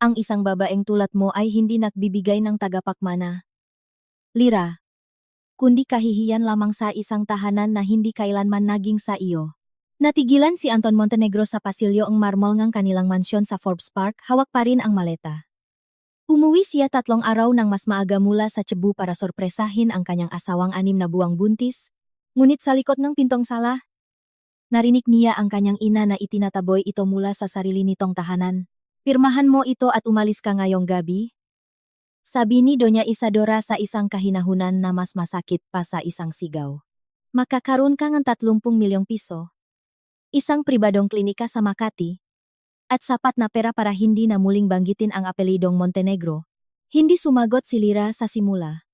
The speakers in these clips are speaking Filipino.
Ang isang babaeng tulad mo ay hindi nagbibigay ng tagapagmana. Lira. Kundi kahihiyan lamang sa isang tahanan na hindi kailanman naging sa iyo. Natigilan si Anton Montenegro sa pasilyo ang marmol ng kanilang mansyon sa Forbes Park, hawak pa rin ang maleta. Umuwi siya 3 araw nang mas maaga mula sa Cebu para sorpresahin ang kanyang asawang 6 na buwang buntis, ngunit sa likod ng pintong sala, narinig niya ang kanyang ina na itinataboy ito mula sa sarili nitong tahanan. Pirmahan mo ito at umalis ka ngayong gabi? Sabi ni Doña Isadora sa isang kahinahunan na mas masakit pa sa isang sigaw. Makakaroon ka ng 30 milyong piso. Isang pribadong klinika sa Makati, at sapat na pera para hindi na muling banggitin ang apelidong Montenegro. Hindi sumagot si Lira sa simula.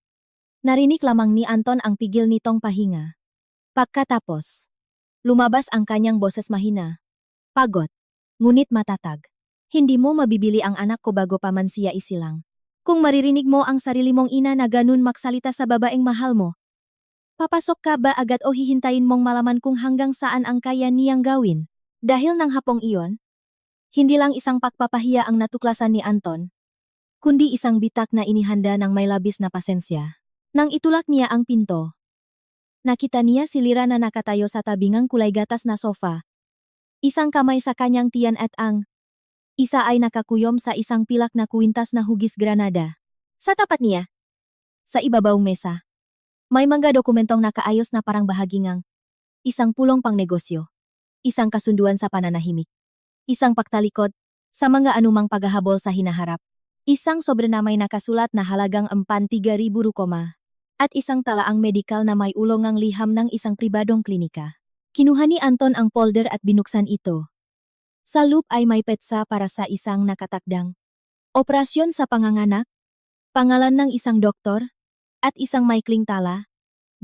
Narinig lamang ni Anton ang pigil nitong pahinga. Pagkatapos, lumabas ang kanyang boses mahina. Pagod, ngunit matatag. Hindi mo mabibili ang anak ko bago pa man siya isilang. Kung maririnig mo ang sarili mong ina na ganun magsalita sa babaeng mahal mo, papasok ka ba agad o hihintayin mong malaman kung hanggang saan ang kaya niyang gawin? Dahil ng hapong iyon, hindi lang isang pagpapahiya ang natuklasan ni Anton, kundi isang bitak na inihanda ng may labis na pasensya. Nang itulak niya ang pinto, nakita niya si Lira na nakatayo sa tabingang kulay gatas na sofa. Isang kamay sa kanyang tiyan at ang isa ay nakakuyom sa isang pilak na kuwintas na hugis granada. Sa tapat niya, sa ibabawng mesa, may mga dokumentong nakaayos na parang bahagingang isang pulong pang negosyo, isang kasunduan sa pananahimik, isang pagtalikod sa mga anumang paghahabol sa hinaharap, isang sobre na may nakasulat na halagang 3,000 rupoma, at isang talaang medikal na may ulongang liham ng isang pribadong klinika. Kinuha ni Anton ang folder at binuksan ito. Sa loob ay may petsa para sa isang nakatakdang operasyon sa panganganak, pangalan ng isang doktor, at isang maikling tala.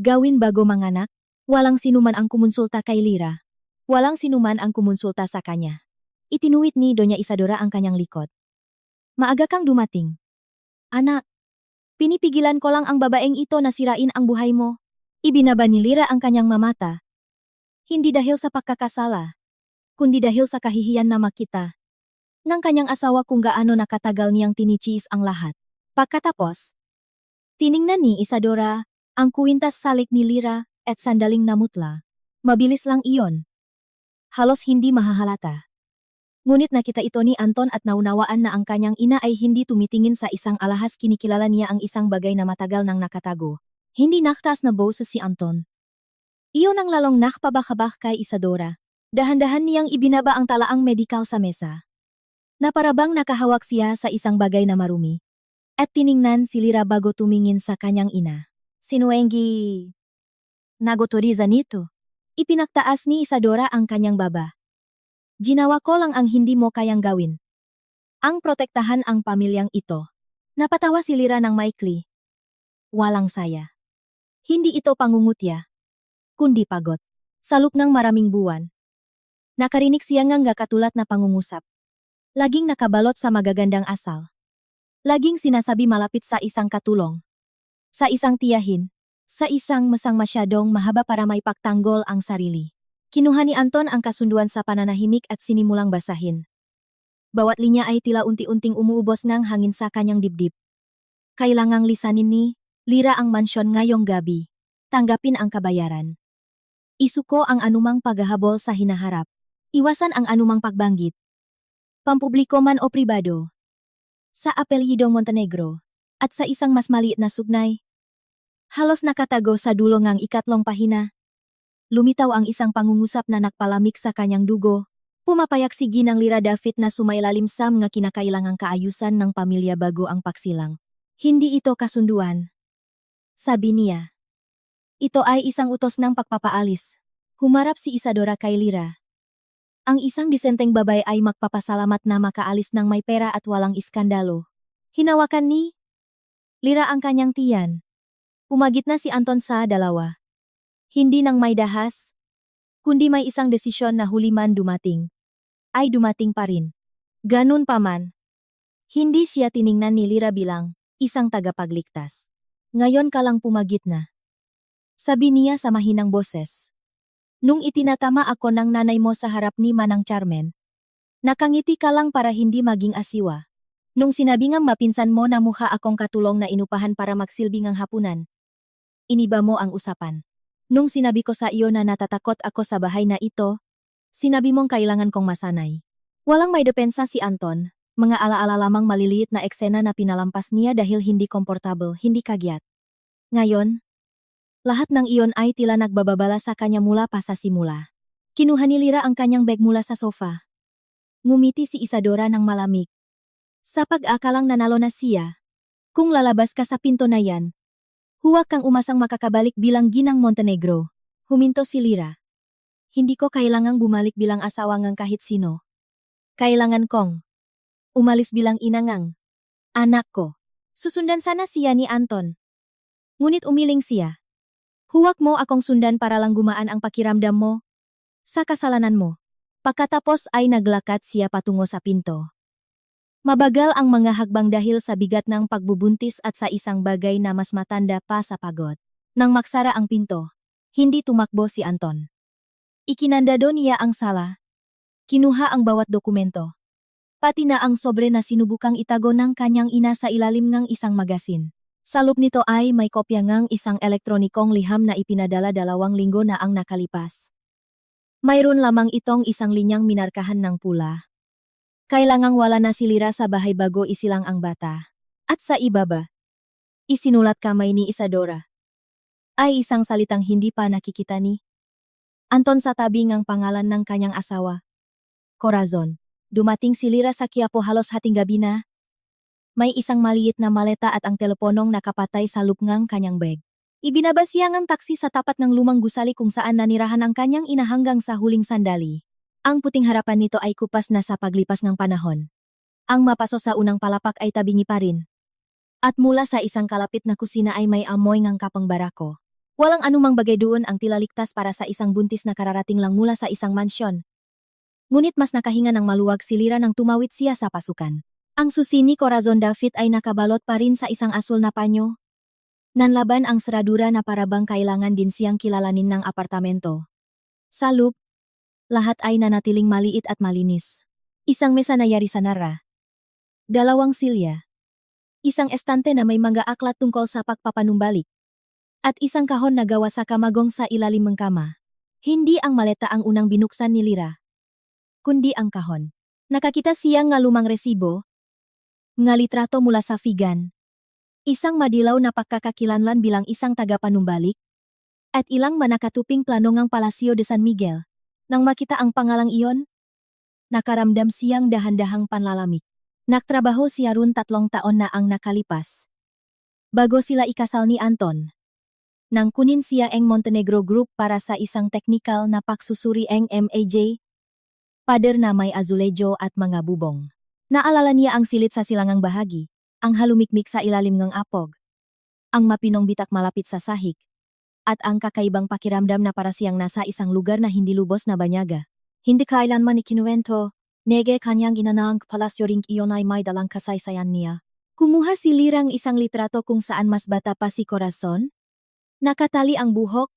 Gawin bago manganak, walang sinuman ang kumonsulta kay Lira. Walang sinuman ang kumonsulta sa kanya. Itinuwit ni Doña Isadora ang kanyang likod. Maaga kang dumating. Anak, pinipigilan ko lang ang babaeng ito na sirain ang buhay mo. Ibinaba ni Lira ang kanyang mamata. Hindi dahil sa pagkakasala, kundi dahil sa kahihiyan na makita ng kanyang asawa kung gaano nakatagal niyang tinichis ang lahat. Pagkatapos, tiningnan ni Isadora ang kuwintas salik ni Lira at sandaling namutla. Mabilis lang iyon. Halos hindi mahahalata. Ngunit nakita ito ni Anton at naunawaan na ang kanyang ina ay hindi tumitingin sa isang alahas. Kinikilala niya ang isang bagay na matagal nang nakatago. Hindi naktas na boses si Anton. Iyon ang lalong nakpabakabak kay Isadora. Dahan-dahan niyang ibinaba ang talaang medikal sa mesa. Naparabang nakahawak siya sa isang bagay na marumi. At tiningnan si Lira bago tumingin sa kanyang ina. Sinuengi nagotoriza nito. Ipinagtaas ni Isadora ang kanyang baba. Ginawa ko lang ang hindi mo kayang gawin. Ang protektahan ang pamilyang ito. Napatawa si Lira ng maikli. Walang saya. Hindi ito pangungutya, kundi pagod. Sa loob ng maraming buwan, nakarinig siya ngang katulad na pangungusap. Laging nakabalot sa magagandang asal. Laging sinasabi malapit sa isang katulong. Sa isang tiyahin. Sa isang masang masyadong mahaba para may pagtanggol ang sarili. Kinuha ni Anton ang kasunduan sa pananahimik at sinimulang basahin. Bawat linya ay tila unti-unting umuubos ng hangin sa kanyang dibdib. Kailangang lisanin ni Lira ang mansyon ngayong gabi. Tanggapin ang kabayaran. Isuko ang anumang paghahabol sa hinaharap. Iwasan ang anumang pagbanggit. Pampubliko man o pribado. Sa apelyidong Montenegro, at sa isang mas maliit na sugnay. Halos nakatago sa dulo ngang 3 pahina. Lumitaw ang isang pangungusap na nakpalamig sa kanyang dugo. Pumapayak si Ginang Lira David na sumailalim sam nga kinakailangang kaayusan ng pamilya bago ang pagsilang. Hindi ito kasunduan. Sabi niya. Ito ay isang utos ng pagpapaalis. Humarap si Isadora kay Lira. Ang isang disenteng babae ay magpapasalamat na makaalis ng may pera at walang iskandalo. Hinawakan ni Lira ang kanyang tiyan. Umagit na si Anton sa dalawa. Hindi nang may dahas, kundi may isang desisyon na huli man dumating. Ay dumating pa rin. Ganun pa man. Hindi siya tiningnan ni Lira bilang isang tagapagligtas. Ngayon ka lang pumagit na. Sabi niya sa mahinang boses. Nung itinatama ako ng nanay mo sa harap ni Manang Carmen, nakangiti ka lang para hindi maging asiwa. Nung sinabi ngang mapinsan mo na mukha akong katulong na inupahan para magsilbi ngang hapunan, iniba mo ang usapan. Nung sinabi ko sa iyo na natatakot ako sa bahay na ito, sinabi mong kailangan kong masanay. Walang may depensa si Anton, mga alaala lamang maliliit na eksena na pinalampas niya dahil hindi komportable, hindi kagyat. Ngayon, lahat ng iyon ay tila nagbababala sa kanya mula pa sa simula. Kinuha ni Lyra ang kanyang bag mula sa sofa. Ngumiti si Isadora ng malamig. Sa pag-akalang nanalo na siya, kung lalabas ka sa pinto na yan, huwag kang umasang makakabalik bilang ginang Montenegro. Huminto si Lyra. Hindi ko kailangang bumalik bilang asawa ngang kahit sino. Kailangan kong umalis bilang inangang anak ko. Susundan sana siya ni Anton. Ngunit umiling siya. Huwag mo akong sundan para lang gumaan ang pakiramdam mo sa kasalanan mo. Pagkatapos ay naglakad siya patungo sa pinto. Mabagal ang mga hakbang dahil sa bigat ng pagbubuntis at sa isang bagay na mas matanda pa sa pagod. Nang maksara ang pinto, hindi tumakbo si Anton. Ikinandado niya ang sala. Kinuha ang bawat dokumento. Pati na ang sobre na sinubukang itago ng kanyang ina sa ilalim ng isang magasin. Sa loob nito ay may kopya ng isang elektronikong liham na ipinadala 2 linggo na ang nakalipas. Mayroon lamang itong isang linyang minarkahan ng pula. Kailangang wala na si Lyra sa bahay bago isilang ang bata. At sa ibaba, isinulat kamay ni Isadora. Ay isang salitang hindi pa nakikita ni Anton sa tabi ng pangalan ng kanyang asawa. Corazon. Dumating si Lyra sa Quiapo halos hating gabi na. May isang maliit na maleta at ang teleponong nakapatay sa loop ng kanyang bag. Ibinaba siya ng taksi sa tapat ng lumang gusali kung saan nanirahan ang kanyang ina hanggang sa huling sandali. Ang puting harapan nito ay kupas na sa paglipas ng panahon. Ang mapaso sa unang palapak ay tabingi pa rin. At mula sa isang kalapit na kusina ay may amoy ng kapang barako. Walang anumang bagay doon ang tila ligtas para sa isang buntis na kararating lang mula sa isang mansyon. Ngunit mas nakahinga ng maluwag si Lyra nang tumawid siya sa pasukan. Ang susi ni Corazon David ay nakabalot pa rin sa isang asul na panyo. Nanlaban ang seradura na parabang kailangan din siyang kilalanin ng apartamento. Sa loob, lahat ay nanatiling maliit at malinis. Isang mesa na yari sa nara. 2 silya. Isang estante na may mga aklat tungkol sa pagpapanumbalik. At isang kahon na gawa sa kamagong sa ilalim ng kama. Hindi ang maleta ang unang binuksan ni Lyra, kundi ang kahon. Nakakita siya ng lumang resibo, ng litrato mula sa figan, isang madilaw na pagkakakilanlan bilang isang tagapanumbalik, at ilang manakatuping plano ng Palacio de San Miguel. Nang makita ang pangalang iyon, nakaramdam siyang dahan-dahang panlalamig. Nagtrabaho siya run 3 taon na ang nakalipas. Bago sila ikasal ni Anton. Nang kunin siya ang Montenegro Group para sa isang teknikal na pagsusuri ang MAJ, pader na may azulejo at mga bubong. Naalala niya ang silit sa silangang bahagi, ang halumikmik sa ilalim ng apog, ang mapinong bitak malapit sa sahig, at ang kakaibang pakiramdam na para siyang nasa isang lugar na hindi lubos na banyaga. Hindi kailanman ikinuwento, nege kanyang ginanaang palasyo ring iyon ay may dalang kasaysayan niya. Kumuha si Lirang isang litrato kung saan mas bata pa si Corazon. Nakatali ang buhok.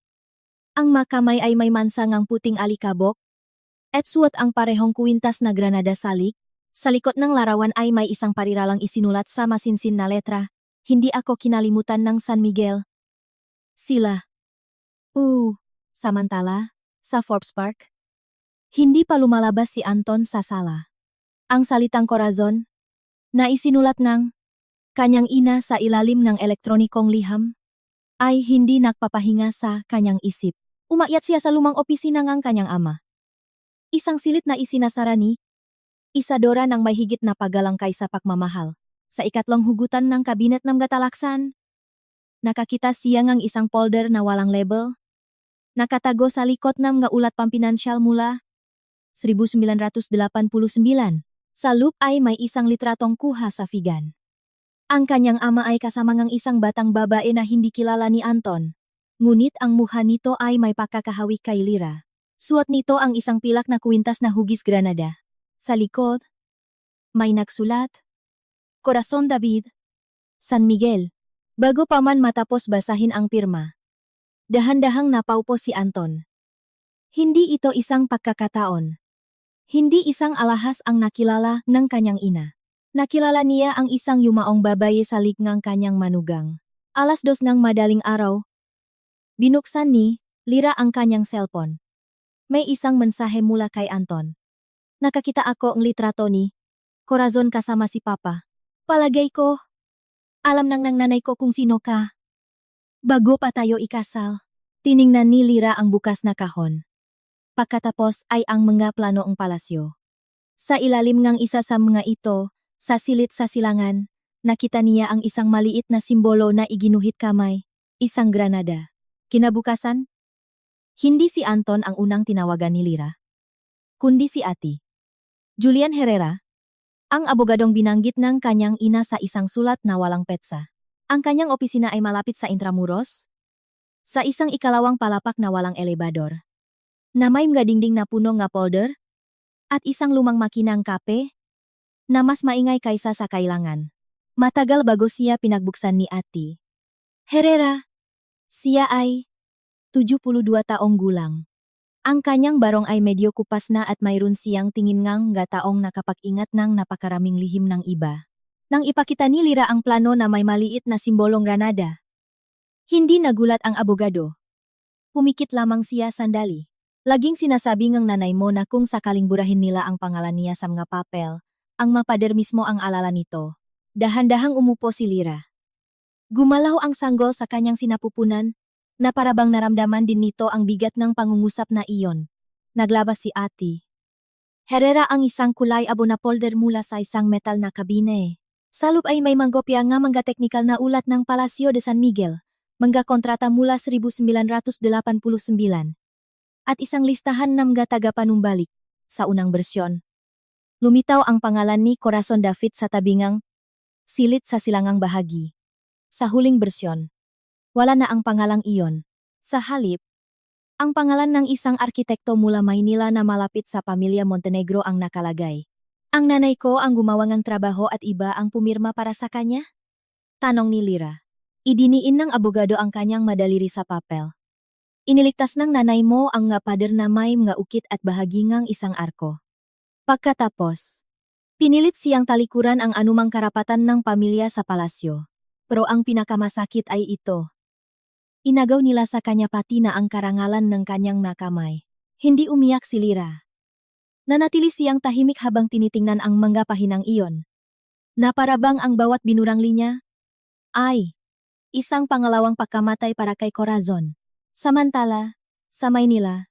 Ang makamay ay may mansang ang puting alikabok. At suot ang parehong kuwintas na granada salik. Sa likod ng larawan ay may isang pariralang isinulat sa masinsin na letra. Hindi ako kinalimutan ng San Miguel. Sila. Samantala, sa Forbes Park, hindi pa lumalabas si Anton sa sala. Ang salitang Corazon, na isinulat ng kanyang ina sa ilalim ng elektronikong liham, ay hindi nagpapahinga sa kanyang isip. Umakyat siya sa lumang opisina ng kanyang ama. Isang silit na isinasara ni Isadora ng may higit na paggalang kaysa pagmamahal. Sa ikatlong hugutan ng kabinet ng gatalaksan, nakakita siya ng isang folder na walang label. Nakatago sa likod ng mga ulat pampinansyal mula 1989. Sa loop ay may isang litratong kuha sa figan. Ang kanyang ama ay kasama ng isang batang babae na hindi kilala ni Anton. Ngunit ang mukha nito ay may pagkakahawig kay Lyra. Suot nito ang isang pilak na kuwintas na hugis granada. Sa likod, may nagsulat, Corazon David, San Miguel. Bago pa man matapos basahin ang pirma, dahan-dahang napaupo si Anton. Hindi ito isang pagkakataon. Hindi isang alahas ang nakilala ng kanyang ina. Nakilala niya ang isang yumaong babae sa likngang kanyang manugang. 2:00 ng madaling araw. Binuksan ni Lira ang kanyang cellphone. May isang mensahe mula kay Anton. Nakakita ako ang litrato ni Corazon kasama si Papa. Palagay ko, alam ng nanay ko kung sino ka. Bago pa tayo ikasal. Tiningnan ni Lira ang bukas na kahon. Pagkatapos ay ang mga plano ng palasyo. Sa ilalim ng isa sa mga ito, sa silid sa silangan, nakita niya ang isang maliit na simbolo na iginuhit kamay, isang granada. Kinabukasan, hindi si Anton ang unang tinawagan ni Lira, kundi si Ate Julian Herrera, ang abogadong binanggit ng kanyang ina sa isang sulat na walang petsa. Ang kanyang opisina ay malapit sa Intramuros, sa isang ikalawang palapak na walang elebador, na may mga dingding na puno nga polder, at isang lumang makinang kape, na mas maingay kaysa sa kailangan. Matagal bago siya pinagbuksan ni Ate Herrera. Siya ay 72 taong gulang. Ang kanyang barong ay medyo kupas na at mayroon siyang tingin ngang taong nakapag-ingat ng napakaraming lihim ng iba. Nang ipakita ni Lira ang plano na may maliit na simbolong granada, hindi nagulat ang abogado. Pumikit lamang siya sandali. Laging sinasabi ng nanay mo na kung sakaling burahin nila ang pangalan niya sa mga papel, ang mapader mismo ang alala nito. Dahan-dahang umupo si Lira. Gumalaw ang sanggol sa kanyang sinapupunan, na parabang naramdaman din nito ang bigat ng pangungusap na iyon. Naglabas si Ate Herrera ang isang kulay abo na folder mula sa isang metal na kabine. Sa loob ay may manggopya nga mga teknikal na ulat ng Palacio de San Miguel, mga kontrata mula 1989, at isang listahan ng mga tagapanumbalik. Sa unang bersyon, lumitaw ang pangalan ni Corazon David sa tabingang silid sa silangang bahagi. Sa huling bersyon, wala na ang pangalang iyon. Sa halip, ang pangalan ng isang arkitekto mula Maynila na malapit sa pamilya Montenegro ang nakalagay. Ang nanay ko ang gumawa ng trabaho at iba ang pumirma para sa kanya? Tanong ni Lira. Idiniin ng abogado ang kanyang madaliri sa papel. Iniligtas ng nanay mo ang nga pader na may mga ukit at bahagi ngang isang arko. Pagkatapos, pinilit siyang talikuran ang anumang karapatan ng pamilya sa palasyo. Pero ang pinakamasakit ay ito. Inagaw nila sa kanya pati na ang karangalan ng kanyang nakamay. Hindi umiyak si Lira. Nanatili siyang tahimik habang tinitingnan ang mga pahinang iyon. Na parabang ang bawat binurang linya ay isang pangalawang pagkamatay para kay Corazon. Samantala, sa Maynila,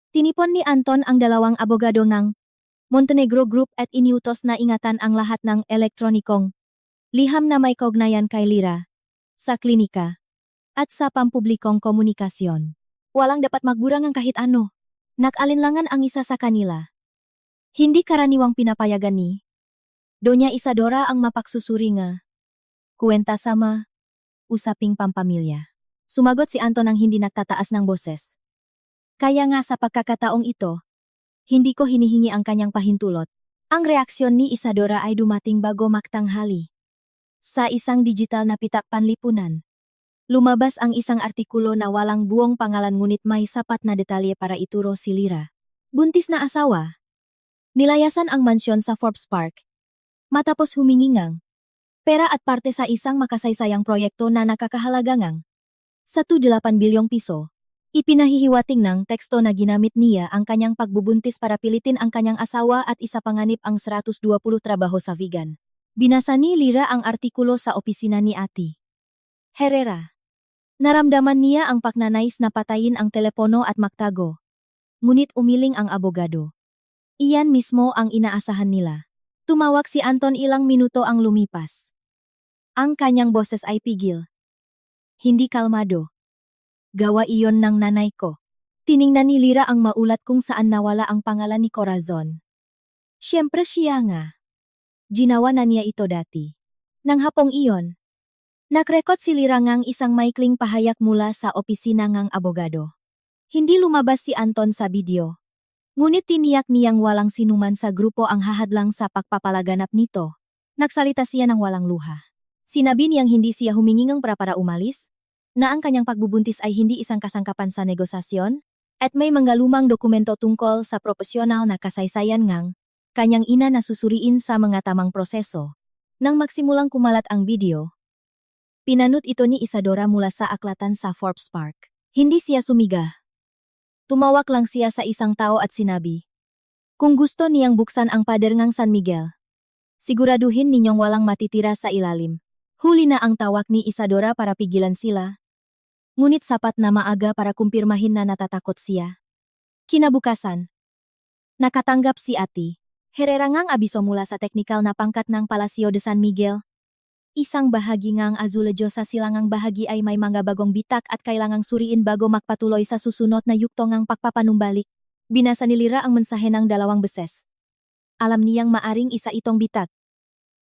tinipon ni Anton ang dalawang abogado ng Montenegro Group at iniutos na ingatan ang lahat ng elektronikong liham na may kaugnayan kay Lira, sa klinika, at sa pampublikong komunikasyon. Walang dapat magburang ang kahit ano. Nag-alinlangan ang isa sa kanila. Hindi karaniwang pinapayagan ni Doña Isadora ang mapagsusuri nga kuwenta sama usaping pampamilya. Sumagot si Anton ang hindi nagtataas ng boses. Kaya nga sa pagkakataong ito, hindi ko hinihingi ang kanyang pahintulot. Ang reaksyon ni Isadora ay dumating bago magtanghali. Sa isang digital na pitak panlipunan, lumabas ang isang artikulo na walang buong pangalan ngunit may sapat na detalye para ituro si Lira. Buntis na asawa. Nilayasan ang mansyon sa Forbes Park. Matapos humingi ngang pera at parte sa isang makasaysayang proyekto na nakakahalaga ngang 1.8 bilyong piso. Ipinahihiwating ng teksto na ginamit niya ang kanyang pagbubuntis para pilitin ang kanyang asawa at isapanganib ang 120 trabaho sa vegan. Binasa ni Lira ang artikulo sa opisina ni Ate Herrera. Naramdaman niya ang pagnanais na patayin ang telepono at magtago. Ngunit umiling ang abogado. Iyan mismo ang inaasahan nila. Tumawag si Anton ilang minuto ang lumipas. Ang kanyang boses ay pigil. Hindi kalmado. Gawa iyon ng nanay ko. Tiningnan ni Lira ang maulat kung saan nawala ang pangalan ni Corazon. Siyempre siya nga. Ginawa na niya ito dati. Nang hapong iyon, nakrekot si Lira ngang isang maikling pahayag mula sa opisina ngang abogado. Hindi lumabas si Anton sa video. Ngunit tiniyak niyang walang sinuman sa grupo ang hahadlang sa pagpapalaganap nito. Nagsalita siya ng walang luha. Sinabi niyang hindi siya humingi ng para umalis, na ang kanyang pagbubuntis ay hindi isang kasangkapan sa negosasyon, at may mga lumang dokumento tungkol sa propesyonal na kasaysayan ngang kanyang ina na susuriin sa mga tamang proseso. Nang magsimulang kumalat ang video, pinanut ito ni Isadora mula sa aklatan sa Forbes Park. Hindi siya sumiga. Tumawak lang siya sa isang tao at sinabi, "Kung gusto niyang buksan ang pader ng San Miguel, siguraduhin ninyong walang matitira sa ilalim." Huli na ang tawag ni Isadora para pigilan sila. Ngunit sapat na maaga para kumpirmahin na natatakot siya. Kinabukasan, nakatanggap si Ati Herrera ngang abiso mula sa teknikal na pangkat ng Palacio de San Miguel. Isang bahagi ngang azulejo sa silangang bahagi ay may mga bagong bitak at kailangang suriin bago magpatuloy sa susunod na yugto ngang pagpapanumbalik. Binasa ni Lira ang mensahe ng 2 beses. Alam niyang maaring isa itong bitak.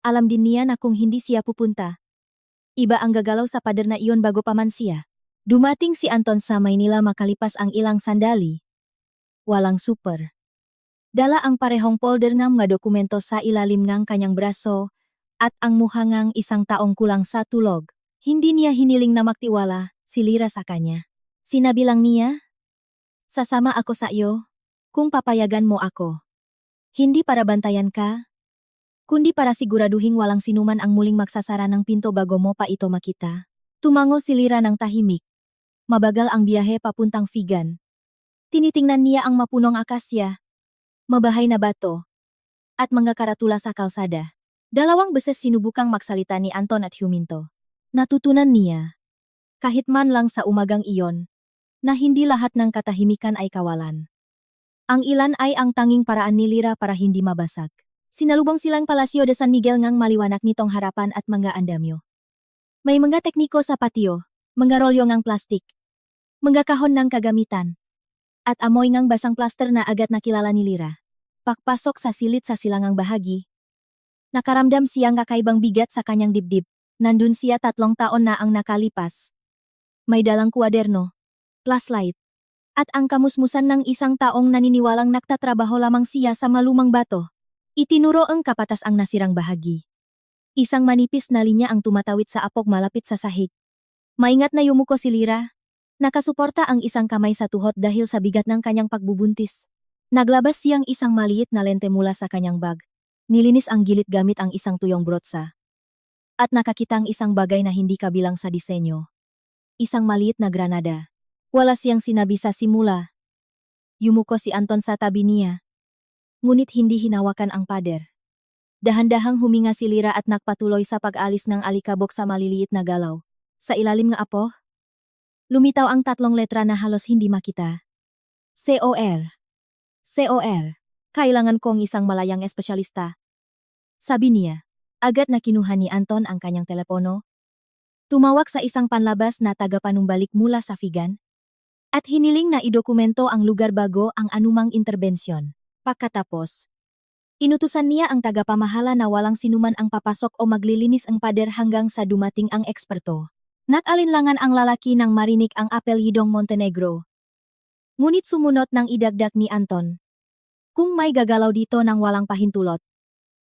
Alam din niya na kung hindi siya pupunta, iba ang gagalaw sa pader na iyon bago pa man siya. Dumating si Anton sa Maynila makalipas ang ilang sandali. Walang super. Dala ang parehong folder ng mga dokumento sa ilalim ng kanyang braso at ang mukha ngang isang taong kulang sa tulog. Hindi niya hiniling na magtiwala si Lira sa kanya. Sinabi lang niya, "Sasama ako sa iyo kung papayagan mo ako. Hindi para bantayan ka, kundi para siguraduhin walang sinuman ang muling magsasara ng pinto bago mo pa ito makita." Tumango si Lira ng tahimik. Mabagal ang biyahe papuntang Figan. Tinitingnan niya ang mapunong akasya, mabahay na bato, at mga karatula sa kalsada. 2 beses sinubukang magsalita ni Anton at huminto. Natutunan niya, kahit man lang sa umagang iyon, na hindi lahat ng katahimikan ay kawalan. Ang ilan ay ang tanging paraan ni Lira para hindi mabasag. Sinalubong silang Palacio de San Miguel ngang maliwanag nitong harapan at mga andamyo. May mga tekniko sa patio, mga rolyo ngang plastik, mga kahon ng kagamitan, at amoy ngang basang plaster na agad nakilala ni Lira. Pagpasok sa silid sa silangang bahagi, nakaramdam siyang kakaibang bigat sa kanyang dibdib. Nandun siya 3 taon na ang nakalipas. May dalang kuwaderno, flashlight, at ang kamusmusan ng isang taong naniniwalang nagtatrabaho lamang siya sa malumang bato. Itinuro ang kapatas ang nasirang bahagi. Isang manipis na linya ang tumatawid sa apog malapit sa sahig. Maingat na yumuko si Lira. Nakasuporta ang isang kamay sa tuhod dahil sa bigat ng kanyang pagbubuntis. Naglabas siyang isang maliit na lente mula sa kanyang bag. Nilinis ang gilid gamit ang isang tuyong brotsa. At nakakitang isang bagay na hindi kabilang sa disenyo. Isang maliit na granada. Wala siyang sinabi sa simula. Yumuko si Anton sa tabi niya. Ngunit hindi hinawakan ang pader. Dahan-dahang huminga si Lira at nagpatuloy sa pag-alis ng alikabok sa maliliit na galaw. Sa ilalim ng apo, lumitaw ang 3 letra na halos hindi makita. COR. COR. Kailangan kong isang malayang espesyalista. Sabi niya. Agad na kinuha ni Anton ang kanyang telepono. Tumawag sa isang panlabas na tagapanumbalik mula sa Figan. At hiniling na idokumento ang lugar bago ang anumang interbensyon. Pagkatapos, inutusan niya ang tagapamahala na walang sinuman ang papasok o maglilinis ang pader hanggang sa dumating ang eksperto. Nag-alinlangan ang lalaki nang marinig ang apelyidong Montenegro. Ngunit sumunod nang idagdag ni Anton. Kung may gagalaw dito nang walang pahintulot,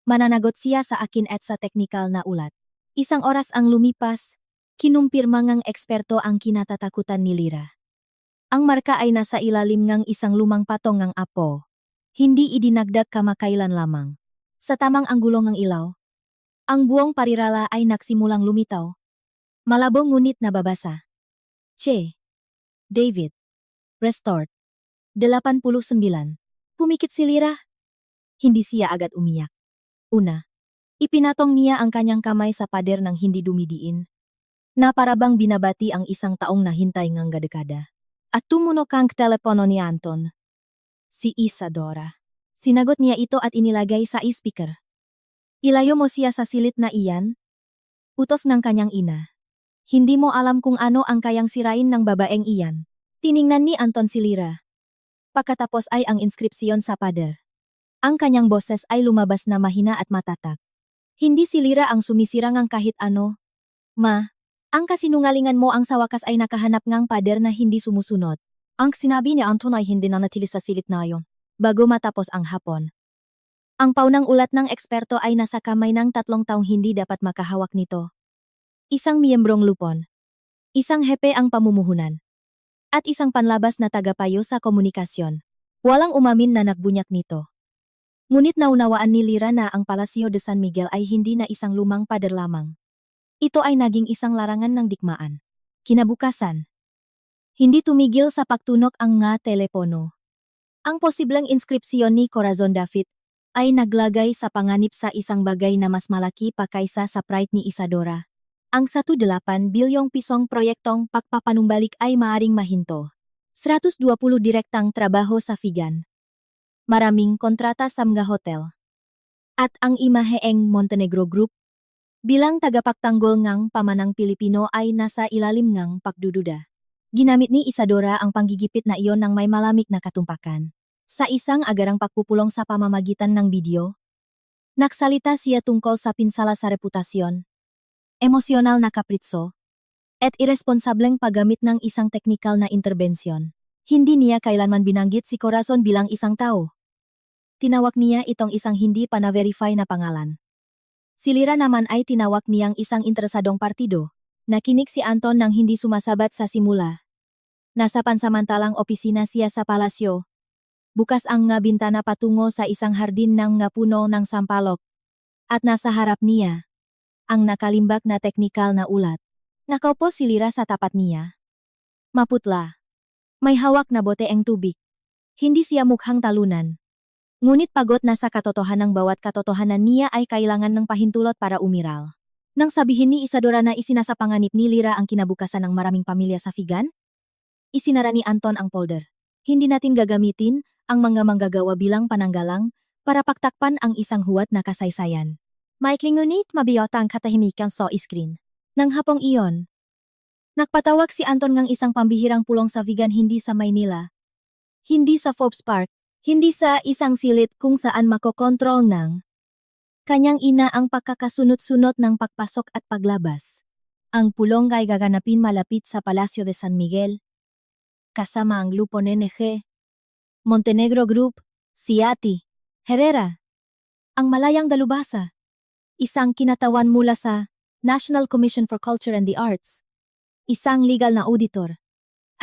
mananagot siya sa akin at sa teknikal na ulat. Isang oras ang lumipas, kinumpirma ngang eksperto ang kinatatakutan ni Lira. Ang marka ay nasa ilalim ngang isang lumang patong ngang apo. Hindi idinagdag kamakailan lamang. Sa tamang anggulo ng ilaw, ang buong parirala ay nagsimulang lumitaw. Malabo ngunit nababasa. Che. David. Restored. 89. Pumikit si Lira. Hindi siya agad umiyak. Una, ipinatong niya ang kanyang kamay sa pader ng hindi dumidiin, na parabang binabati ang isang taong nahintay ngang dekada. At tumunok ang telepono ni Anton. Si Isadora. Sinagot niya ito at inilagay sa speaker. Ilayo mo siya sa silid na iyan. Utos ng kanyang ina. Hindi mo alam kung ano ang kayang sirain ng babaeng iyan. Tiningnan ni Anton si Lira. Pagkatapos ay ang inskripsyon sa pader. Ang kanyang boses ay lumabas na mahina at matatak. Hindi si Lira ang sumisira ngang kahit ano. Ma, ang kasinungalingan mo ang sa wakas ay nakahanap ngang pader na hindi sumusunod. Ang sinabi ni Anton ay hindi nanatili sa silid na iyon. Bago matapos ang hapon. Ang paunang ulat ng eksperto ay nasa kamay ng 3 taong hindi dapat makahawak nito. Isang miyembrong lupon. Isang hepe ang pamumuhunan. At isang panlabas na tagapayo sa komunikasyon. Walang umamin na nagbunyak nito. Ngunit naunawaan ni Lira na ang Palacio de San Miguel ay hindi na isang lumang pader lamang. Ito ay naging isang larangan ng digmaan. Kinabukasan, hindi tumigil sa pagtunok ang nga telepono. Ang posibleng inskripsyon ni Corazon David ay naglagay sa panganib sa isang bagay na mas malaki pa kaysa sa pride ni Isadora. Ang 1.8 bilyong pisong proyektong pagpapanumbalik ay maaring mahinto. 120 direktang trabaho sa Figan. Maraming kontrata sa mga hotel. At ang imaheeng Montenegro Group, bilang tagapagtanggol ngang pamanang Pilipino ay nasa ilalim ngang pagdududa. Ginamit ni Isadora ang panggigipit na iyon ng may malamig na katumpakan. Sa isang agarang pagpupulong sa pamamagitan ng video, nagsalita siya tungkol sa pinsala sa reputasyon, emosyonal na kapritso, at irresponsableng paggamit ng isang teknikal na interbensyon. Hindi niya kailanman binanggit si Corazon bilang isang tao. Tinawag niya itong isang hindi pa na-verify na pangalan. Si Lira naman ay tinawag niyang isang interesadong partido. Nakinig si Anton nang hindi sumasabat sa simula. Nasa pansamantalang opisina siya sa palasyo. Bukas ang nga bintana patungo sa isang hardin ng nga puno ng sampalok. At nasa harap niya, ang nakalimbak na teknikal na ulat. Nakaupo si Lira sa tapat niya. Maputla. May hawak na bote ang tubig. Hindi siya mukhang talunan. Ngunit pagod na sa katotohanan bawat katotohanan niya ay kailangan ng pahintulot para umiral. Nang sabihin ni Isadora na isinasapanganib ni Lira ang kinabukasan ng maraming pamilya sa Figan, isinara ni Anton ang folder. Hindi natin gagamitin ang mga manggagawa bilang pananggalang para pagtakpan ang isang huwad na kasaysayan. Maikling ngunit mabiyota ang katahimikan sa screen. Nang hapong iyon, nagpatawag si Anton ng isang pambihirang pulong sa Figan, hindi sa Maynila, hindi sa Forbes Park, hindi sa isang silid kung saan makokontrol ng kanyang ina ang pagkakasunod-sunod ng pagpasok at paglabas. Ang pulong ay gaganapin malapit sa Palacio de San Miguel, kasama ang Lupon NG, Montenegro Group, Siati, Herrera, ang Malayang Dalubhasa, isang kinatawan mula sa National Commission for Culture and the Arts, isang legal na auditor,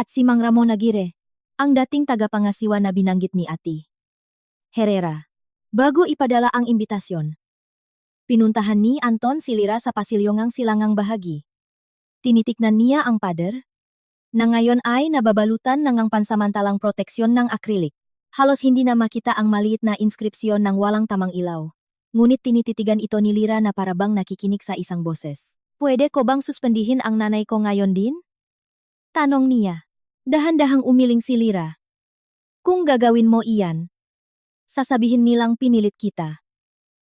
at si Mang Ramon Aguirre, ang dating tagapangasiwa na binanggit ni Ati Herrera. Bago ipadala ang imbitasyon, pinuntahan ni Anton si Lira sa pasilyongang silangang bahagi. Tinitiknan niya ang pader, na ngayon ay nababalutan ng ang pansamantalang proteksyon ng akrilik. Halos hindi na makita ang maliit na inskripsyon ng walang tamang ilaw. Ngunit tinititigan ito ni Lira na parabang nakikinig sa isang boses. Pwede ko bang suspendihin ang nanay ko ngayon din? Tanong niya. Dahan-dahang umiling si Lira. Kung gagawin mo iyan, sasabihin nilang pinilit kita.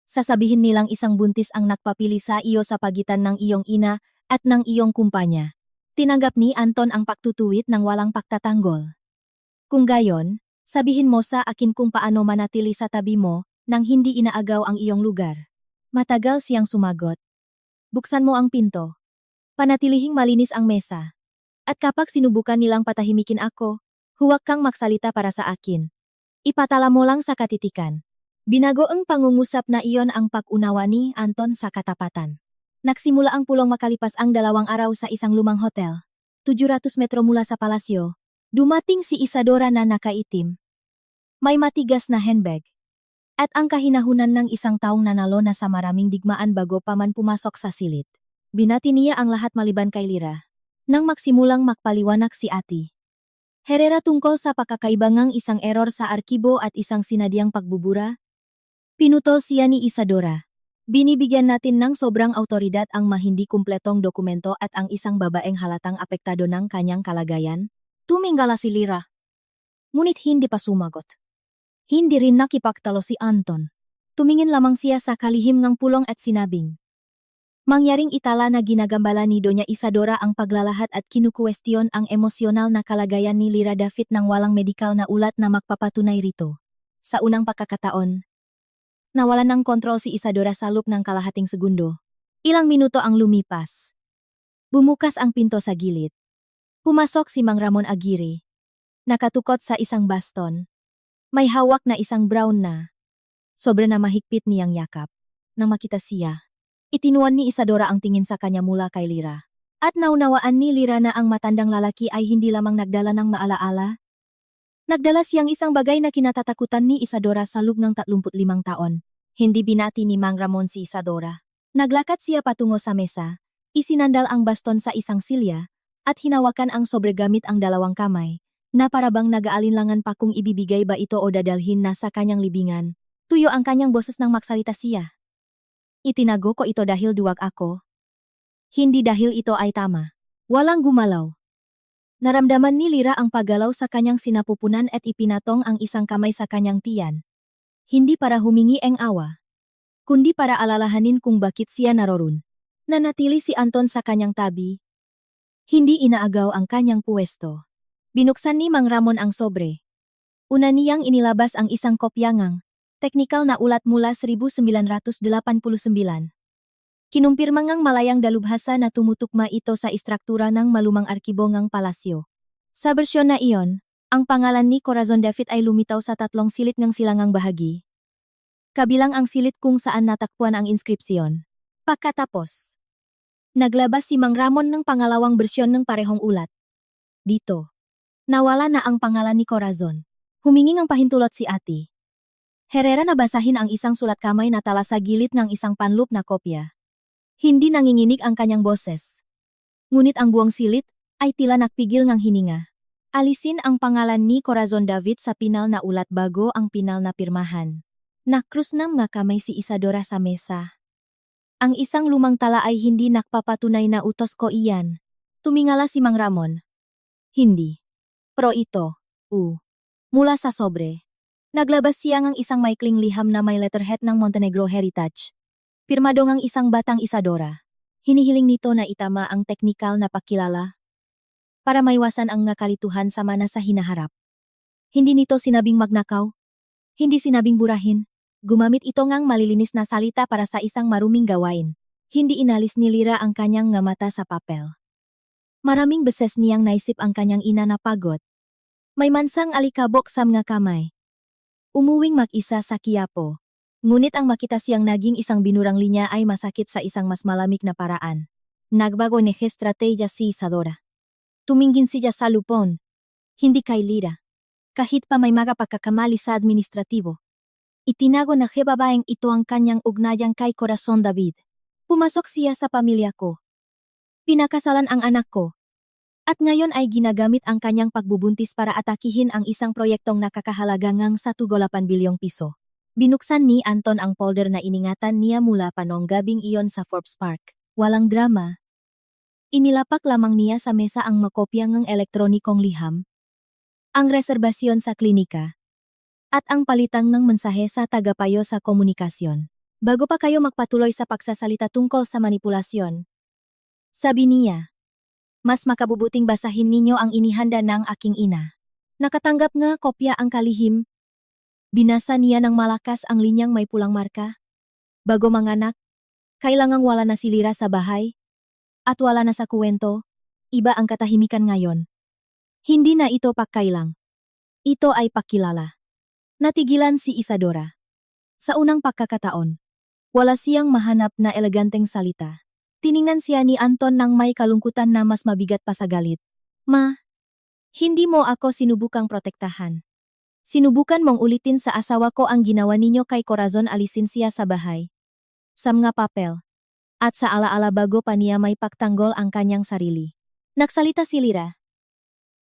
Sasabihin nilang isang buntis ang nagpapili sa iyo sa pagitan ng iyong ina at ng iyong kumpanya. Tinanggap ni Anton ang pagtutuwid ng walang pagtatanggol. Kung gayon, sabihin mo sa akin kung paano manatili sa tabi mo nang hindi inaagaw ang iyong lugar. Matagal siyang sumagot. Buksan mo ang pinto. Panatilihing malinis ang mesa. At kapag sinubukan nilang patahimikin ako, huwag kang magsalita para sa akin. Ipatala mo lang sa katitikan. Binago ang pangungusap na iyon ang pag-unawa ni Anton sa katapatan. Nagsimula ang pulong makalipas ang 2 araw sa isang lumang hotel. 700 metro mula sa palasyo, dumating si Isadora na nakaitim. May matigas na handbag. At ang kahinahunan ng isang taong nanalo na sa maraming digmaan bago pa man pumasok sa silid. Binati niya ang lahat maliban kay Lira. Nang magsimulang magpaliwanag si Ati Herrera tungkol sa pakakaibangang isang error sa arkibo at isang sinadyang pagbubura, pinutol siya ni Isadora. Binibigyan natin ng sobrang autoridad ang mahindi kumpletong dokumento at ang isang babaeng halatang apektado ng kanyang kalagayan. Tumingala si Lira. Ngunit hindi pa sumagot. Hindi rin nakipagtalo si Anton. Tumingin lamang siya sa kalihim ng pulong at sinabing, mangyaring itala na ginagambala ni Doña Isadora ang paglalahat at kinukwestiyon ang emosyonal na kalagayan ni Lira David ng walang medikal na ulat na magpapatunay rito. Sa unang pagkakataon, nawalan ng kontrol si Isadora sa loob ng kalahating segundo. Ilang minuto ang lumipas. Bumukas ang pinto sa gilid. Pumasok si Mang Ramon Aguirre. Nakatukot sa isang baston. May hawak na isang brown na. Sobra na mahigpit niyang yakap. Nang makita siya, itinuan ni Isadora ang tingin sa kanya mula kay Lira. At naunawaan ni Lira na ang matandang lalaki ay hindi lamang nagdala ng maalaala, Nagdala siyang isang bagay na kinatatakutan ni Isadora sa loob ng 35 taon. Hindi binati ni Mang Ramon si Isadora. Naglakad siya patungo sa mesa, isinandal ang baston sa isang silya, at hinawakan ang sobre gamit ang dalawang kamay, na parabang nag-aalinlangan pa kung ibibigay ba ito o dadalhin na sa kanyang libingan. Tuyo ang kanyang boses nang magsalita siya. Itinago ko ito dahil duwag ako. Hindi dahil ito ay tama. Walang gumalaw. Naramdaman ni Lira ang paggalaw sa kanyang sinapupunan at ipinatong ang isang kamay sa kanyang tiyan. Hindi para humingi ng awa, kundi para alalahanin kung bakit siya naroon. Nanatili si Anton sa kanyang tabi. Hindi inaagaw ang kanyang puwesto. Binuksan ni Mang Ramon ang sobre. Una niyang inilabas ang isang kopya ngang teknikal na ulat mula 1989. Kinumpirma ngang malayang dalubhasa na tumutukma ito sa istruktura ng malumang arkibo ngang palasyo. Sa bersyon na iyon, ang pangalan ni Corazon David ay lumitaw sa 3 silit ngang silangang bahagi. Kabilang ang silit kung saan natakpuan ang inskripsyon. Pagkatapos, naglabas si Mang Ramon ng pangalawang bersyon ng parehong ulat. Dito, nawala na ang pangalan ni Corazon. Humingi ng pahintulot si ate. Herrera na basahin ang isang sulat kamay na tala sa gilid ng isang panloop na kopya. Hindi nanginginig ang kanyang boses. Ngunit ang buong silit ay tila nakpigil ng hininga. Alisin ang pangalan ni Corazon David sa pinal na ulat bago ang pinal na pirmahan. Nakrus ng mga kamay si Isadora sa mesa. Ang isang lumang tala ay hindi nakpapatunay na utos ko iyan. Tumingala si Mang Ramon. Hindi. Pro ito. Mula sa sobre. Naglabas siya ng isang maikling liham na may letterhead ng Montenegro Heritage. Pirmado ngang isang batang Isadora. Hinihiling nito na itama ang teknikal na pakilala para maiwasan ang nakalituhan sa mana sa hinaharap. Hindi nito sinabing magnakaw. Hindi sinabing burahin. Gumamit ito ngang malilinis na salita para sa isang maruming gawain. Hindi inalis ni Lira ang kanyang nga mata sa papel. Maraming beses niyang naisip ang kanyang ina na pagod. May mansang alikabok sa mga kamay. Umuwing mag-isa sa Quiapo. Ngunit ang makita siyang naging isang binurang linya ay masakit sa isang mas malamig na paraan. Nagbago ni estrategia si Isadora. Tumingin siya sa lupon. Hindi kay Lira. Kahit pa may mga pagkakamali sa administratibo. Itinago na babaeng ito ang kanyang ugnayan kay Corazon David. Pumasok siya sa pamilya ko. Pinakasalan ang anak ko. At ngayon ay ginagamit ang kanyang pagbubuntis para atakihin ang isang proyektong nakakahalaga ngang 1.8 bilyong piso. Binuksan ni Anton ang folder na iningatan niya mula pa noong gabing iyon sa Forbes Park. Walang drama. Inilapak lamang niya sa mesa ang makopya ng elektronikong liham, ang reserbasyon sa klinika, at ang palitang ng mensahe sa tagapayo sa komunikasyon. Bago pa kayo magpatuloy sa pagsasalita tungkol sa manipulasyon, sabi niya, mas makabubuting basahin ninyo ang inihanda ng aking ina. Nakatanggap nga kopya ang kalihim. Binasa niya ng malakas ang linyang may pulang marka. Bago manganak, kailangang wala na si Lira sa bahay. At wala na sa kuwento, iba ang katahimikan ngayon. Hindi na ito pagkailang. Ito ay pakilala. Natigilan si Isadora. Sa unang pagkakataon, wala siyang mahanap na eleganteng salita. Tiningnan siya ni Anton nang may kalungkutan na mas mabigat pa sa galit. Ma, hindi mo ako sinubukang protektahan. Sinubukan mong ulitin sa asawa ko ang ginawa ninyo kay Corazon, alisin siya sa bahay. Sa mga papel. At sa alaala bago pa niya may pagtanggol ang kanyang sarili. Nagsalita si Lira.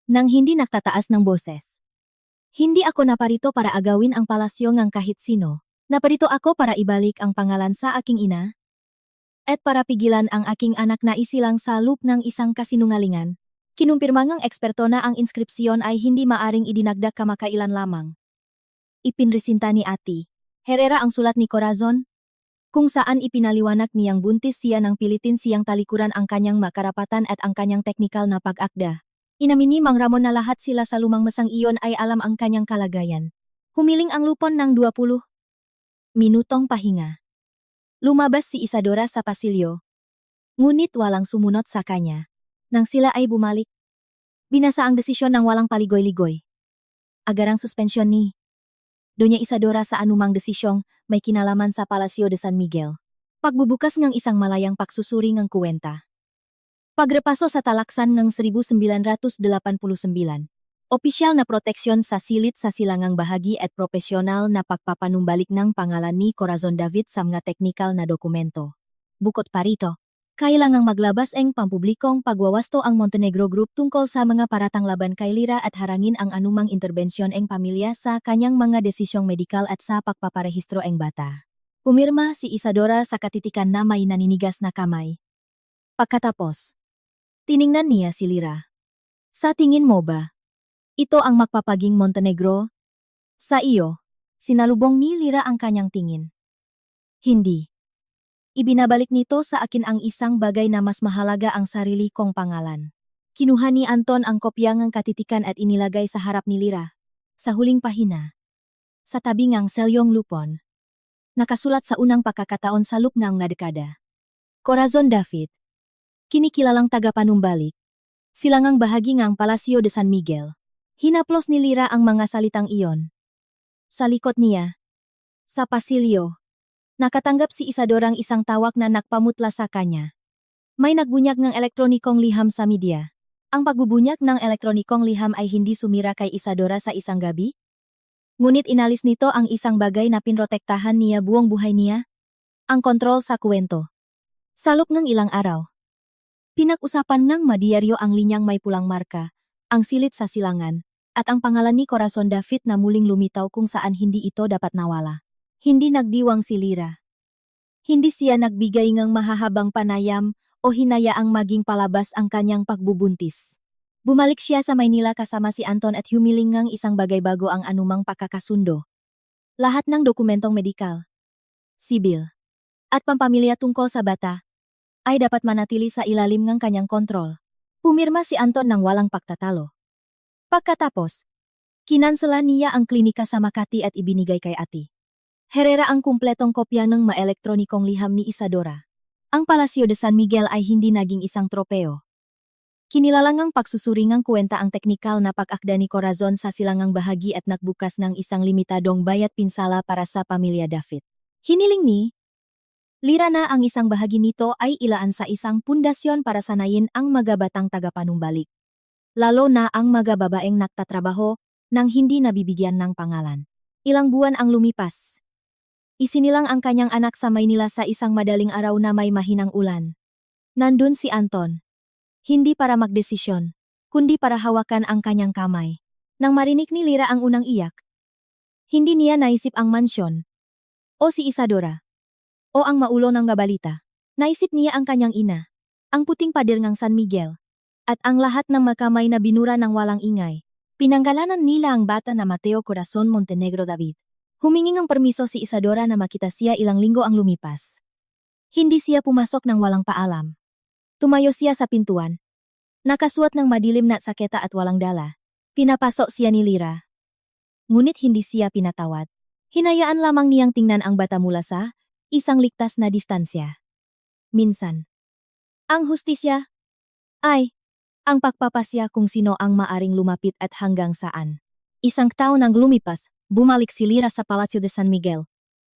Nang hindi nagtataas ng boses. Hindi ako naparito para agawin ang palasyo ng kahit sino. Naparito ako para ibalik ang pangalan sa aking ina. At para pigilan ang aking anak na isilang sa loop ng isang kasinungalingan. Kinumpirma ng eksperto na ang inskripsyon ay hindi maaring idinagdag kamakailan lamang. Ipinresinta ni Ate Herrera ang sulat ni Corazon, kung saan ipinaliwanag niyang buntis siya ng pilitin siyang talikuran ang kanyang makarapatan at ang kanyang teknikal na pag-akda. Inamin ni Mang Ramon na lahat sila sa lumang mesang iyon ay alam ang kanyang kalagayan. Humiling ang lupon ng 20 minutong pahinga. Lumabas si Isadora sa pasilyo. Ngunit walang sumunod sa kanya. Nang sila ay bumalik, binasa ang desisyon ng walang paligoy-ligoy. Agarang suspensyon ni Doña Isadora sa anumang desisyong may kinalaman sa Palacio de San Miguel. Pagbubukas ng isang malayang pagsusuri ng kuwenta. Pagrepaso sa talaksan ng 1989. Opisyal na proteksyon sa silit sa silangang bahagi at propesyonal na pagpapanumbalik ng pangalan ni Corazon David sa mga teknikal na dokumento. Bukod pa rito, kailangang maglabas ang pampublikong pagwawasto ang Montenegro Group tungkol sa mga paratang laban kay Lira at harangin ang anumang interbensyon ang pamilya sa kanyang mga desisyong medikal at sa pagpaparehistro ang bata. Pumirma si Isadora sa katitikan na may naninigas na kamay. Pagkatapos, tiningnan niya si Lira. Sa tingin mo ba, ito ang magpapaging Montenegro? Sa iyo, sinalubong ni Lira ang kanyang tingin. Hindi. Ibinabalik nito sa akin ang isang bagay na mas mahalaga ang sarili kong pangalan. Kinuha ni Anton ang kopya ng katitikan at inilagay sa harap ni Lira. Sa huling pahina, sa tabi ngang selyong lupon, nakasulat sa unang pagkakataon sa lupngang na dekada. Corazon David, kinikilalang tagapanumbalik, silangang bahagi ngang Palacio de San Miguel. Hinaplos ni Lira ang mga salitang iyon. Sa likod niya, sa pasilyo, nakatanggap si Isadorang isang tawag na nakpamutla sa kanya. May nagbunyag ng elektronikong liham sa media. Ang pagbubunyag ng elektronikong liham ay hindi sumira kay Isadora sa isang gabi? Ngunit inalis nito ang isang bagay na pinrotektahan niya buong buhay niya? Ang kontrol sa kwento. Sa loob ng ilang araw, pinag-usapan ng madiyaryo ang linyang may pulang marka, ang silit sa silangan, at ang pangalan ni Corazon David na muling lumitaw kung saan hindi ito dapat nawala. Hindi nagdiwang si Lira. Hindi siya nagbigay ng mahahabang panayam o hinayaang maging palabas ang kanyang pagbubuntis. Bumalik siya sa Maynila kasama si Anton at humiling ng isang bagay bago ang anumang pagkakasundo. Lahat ng dokumentong medikal, sibil, at pampamilya tungkol sa bata ay dapat manatili sa ilalim ng kanyang kontrol. Pumirma si Anton ng walang pagtatalo. Pagkatapos, kinansela niya ang klinika sa Makati at ibinigay kay Ate Herrera ang kumpletong kopya ng maelektronikong liham ni Isadora. Ang Palacio de San Miguel ay hindi naging isang tropeo. Kinilalangang pagsusuringang kwenta ang teknikal na pag-akda ni Corazon sa silangang bahagi at nagbukas ng isang limitadong bayad pinsala para sa pamilya David. Hiniling ni Lira na ang isang bahagi nito ay ilaan sa isang pundasyon para sanayin ang magabatang tagapanumbalik. Lalo na ang mga babaeng nagtatrabaho nang hindi nabibigyan ng pangalan. Ilang buwan ang lumipas. Isinilang ang kanyang anak sa Maynila sa isang madaling araw na may mahinang ulan. Nandun si Anton. Hindi para magdesisyon, kundi para hawakan ang kanyang kamay. Nang marinig ni Lira ang unang iyak, hindi niya naisip ang mansyon, o si Isadora, o ang maulo ng gabalita. Naisip niya ang kanyang ina, ang puting pader ng San Miguel, at ang lahat ng makamay na binura ng walang ingay. Pinanggalanan nila ang bata na Mateo Corazon Montenegro David. Humingi ng permiso si Isadora na makita siya ilang linggo ang lumipas. Hindi siya pumasok ng walang paalam. Tumayo siya sa pintuan. Nakasuot ng madilim na saketa at walang dala. Pinapasok siya ni Lira. Ngunit hindi siya pinatawad. Hinayaan lamang niyang tingnan ang bata mula sa isang ligtas na distansya. Minsan, ang hustisya ay ang pagpapasya kung sino ang maaring lumapit at hanggang saan. Isang taon nang lumipas, bumalik si Lira sa Palacio de San Miguel.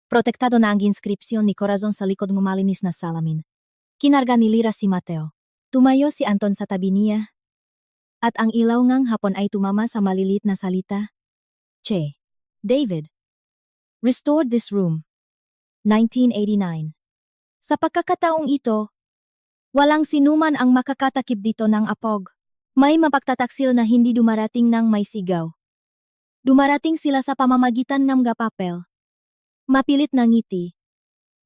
Protektado na ang inskripsyon ni Corazon sa likod ng malinis na salamin. Kinarga ni Lira si Mateo. Tumayo si Anton sa tabi niya. At ang ilaw ngang hapon ay tumama sa malilit na salita. Che. David. Restored this room. 1989. Sa pagkakataong ito, walang sinuman ang makakatakip dito ng apog. May mapagtataksil na hindi dumarating ng may sigaw. Dumarating sila sa pamamagitan ng gapapel. Mapilit na ngiti.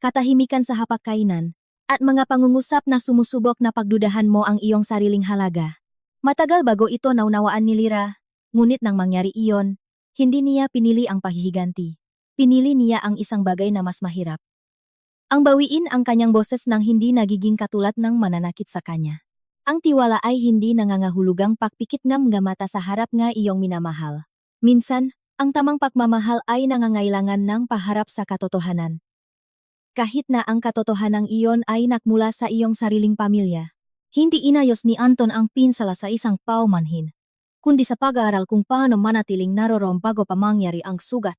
Katahimikan sa hapagkainan. At mga pangungusap na sumusubok na pagdudahan mo ang iyong sariling halaga. Matagal bago ito naunawaan ni Lira. Ngunit nang mangyari iyon, hindi niya pinili ang pahihiganti. Pinili niya ang isang bagay na mas mahirap. Ang bawiin ang kanyang boses nang hindi nagiging katulad ng mananakit sa kanya. Ang tiwala ay hindi nangangahulugang pagpikit ng mga mata sa harap nga iyong minamahal. Minsan, ang tamang pagmamahal ay nangangailangan ng paharap sa katotohanan. Kahit na ang katotohanan iyon ay nakmula sa iyong sariling pamilya. Hindi inayos ni Anton ang pinsala sa isang paumanhin, kundi sa pag-aaral kung paano manatiling naroroon bago pa mangyari ang sugat,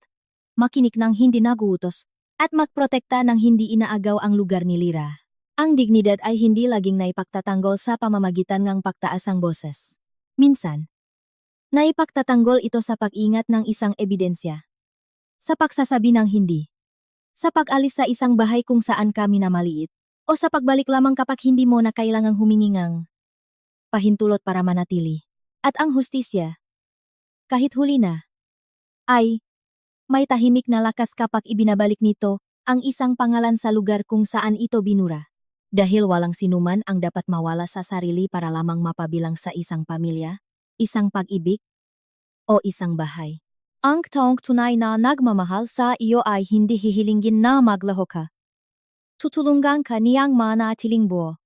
makinig ng hindi naguutos, at magprotekta ng hindi inaagaw ang lugar ni Lira. Ang dignidad ay hindi laging naipagtatanggol sa pamamagitan ng pagtaas ang boses. Minsan, Naipagtatanggol ito sa pag-ingat ng isang ebidensya. Sa pagsasabi ng hindi. Sa pag-alis sa isang bahay kung saan kami na maliit. O sa pagbalik lamang kapag hindi mo na kailangang humingi ng pahintulot para manatili. At ang hustisya, kahit huli na, ay may tahimik na lakas kapag ibinabalik nito ang isang pangalan sa lugar kung saan ito binura. Dahil walang sinuman ang dapat mawala sa sarili para lamang mapabilang sa isang pamilya, isang pag-ibig, o isang bahay. Ang taong tunay na nagmamahal sa iyo ay hindi hihilingin na maglaho ka. Tutulungan ka niyang manatiling buo.